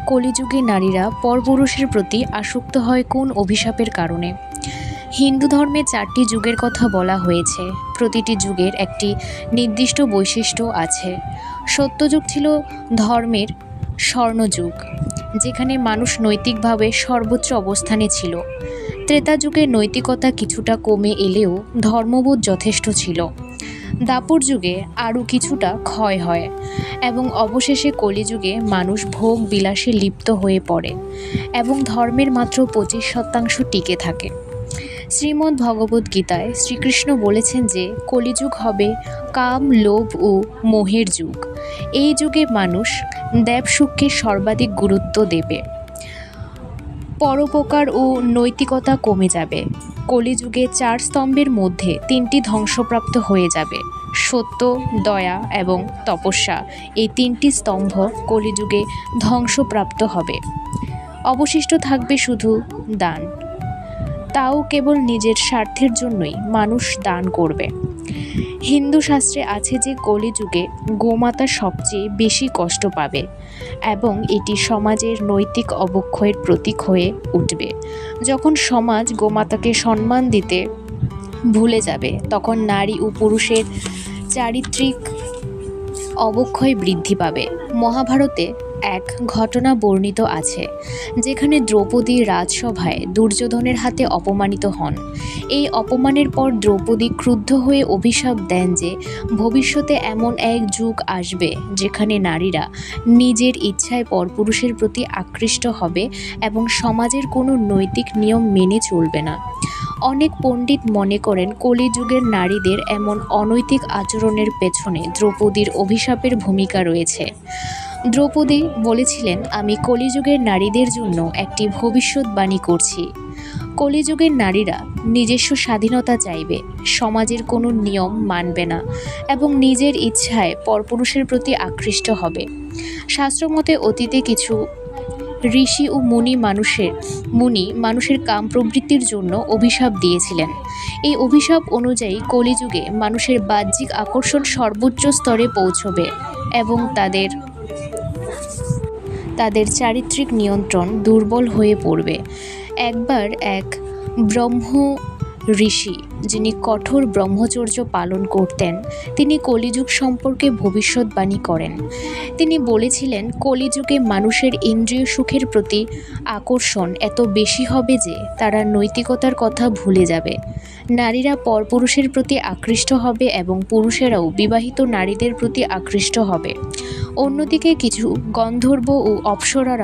কলিযুগে নারীরা পরপুরুষের প্রতি আসক্ত হয় কোন অভিশাপের কারণে? হিন্দু ধর্মে 4টি যুগের কথা বলা হয়েছে। প্রতিটি যুগের একটি নির্দিষ্ট বৈশিষ্ট্য আছে। সত্যযুগ ছিল ধর্মের স্বর্ণযুগ, যেখানে মানুষ নৈতিকভাবে সর্বোচ্চ অবস্থানে ছিল। ত্রেতা যুগে নৈতিকতা কিছুটা কমে এলেও ধর্মবোধ যথেষ্ট ছিল। দাপর যুগে আরও কিছুটা ক্ষয় হয় এবং অবশেষে কলিযুগে মানুষ ভোগ বিলাসে লিপ্ত হয়ে পড়ে এবং ধর্মের মাত্র 25% টিকে থাকে। শ্রীমদ্ ভগবদ্গীতায় শ্রীকৃষ্ণ বলেছেন যে কলিযুগ হবে কাম, লোভ ও মোহের যুগ। এই যুগে মানুষ দেবসুখকে সর্বাধিক গুরুত্ব দেবে। পরোপকার ও নৈতিকতা কমে যাবে। কলিযুগে 4 স্তম্ভের মধ্যে 3টি ধ্বংসপ্রাপ্ত হয়ে যাবে। সত্য, দয়া এবং তপস্যা, এই 3টি স্তম্ভ কলিযুগে ধ্বংসপ্রাপ্ত হবে। অবশিষ্ট থাকবে শুধু দান, তাও কেবল নিজের স্বার্থের জন্যই মানুষ দান করবে। হিন্দু শাস্ত্রে আছে যে কলিযুগে গোমাতা সবচেয়ে বেশি কষ্ট পাবে এবং এটি সমাজের নৈতিক অবক্ষয়ের প্রতীক হয়ে উঠবে। যখন সমাজ গোমাতাকে সম্মান দিতে ভুলে যাবে, তখন নারী ও পুরুষের চারিত্রিক অবক্ষয় বৃদ্ধি পাবে। মহাভারতে এক ঘটনা বর্ণিত আছে, যেখানে দ্রৌপদী রাজসভায় দুর্যোধনের হাতে অপমানিত হন। এই অপমানের পর দ্রৌপদী ক্রুদ্ধ হয়ে অভিশাপ দেন যে ভবিষ্যতে এমন এক যুগ আসবে যেখানে নারীরা নিজের ইচ্ছায় পরপুরুষের প্রতি আকৃষ্ট হবে এবং সমাজের কোনো নৈতিক নিয়ম মেনে চলবে না। অনেক পণ্ডিত মনে করেন কলিযুগের নারীদের এমন অনৈতিক আচরণের পেছনে দ্রৌপদীর অভিশাপের ভূমিকা রয়েছে। দ্রৌপদী বলেছিলেন, আমি কলিযুগের নারীদের জন্য একটি ভবিষ্যৎবাণী করছি। কলিযুগের নারীরা নিজস্ব স্বাধীনতা চাইবে, সমাজের কোনো নিয়ম মানবে না এবং নিজের ইচ্ছায় পরপুরুষের প্রতি আকৃষ্ট হবে। শাস্ত্রমতে অতীতে কিছু ঋষি ও মানুষের কাম প্রবৃত্তির জন্য অভিশাপ দিয়েছিলেন। এই অভিশাপ অনুযায়ী কলিযুগে মানুষের বাহ্যিক আকর্ষণ সর্বোচ্চ স্তরে পৌঁছবে এবং তাদের চারিত্রিক নিয়ন্ত্রণ দুর্বল হয়ে পড়বে। একবার এক ব্রহ্ম ঋষি, যিনি কঠোর ব্রহ্মচর্য পালন করতেন, তিনি কলিযুগ সম্পর্কে ভবিষ্যৎবাণী করেন। তিনি বলেছিলেন, কলিযুগে মানুষের ইন্দ্রিয় সুখের প্রতি আকর্ষণ এত বেশি হবে যে তারা নৈতিকতার কথা ভুলে যাবে। নারীরা পরপুরুষের প্রতি আকৃষ্ট হবে এবং পুরুষেরাও বিবাহিত নারীদের প্রতি আকৃষ্ট হবে। অন্যদিকে কিছু গন্ধর্ব ও অপ্সরারা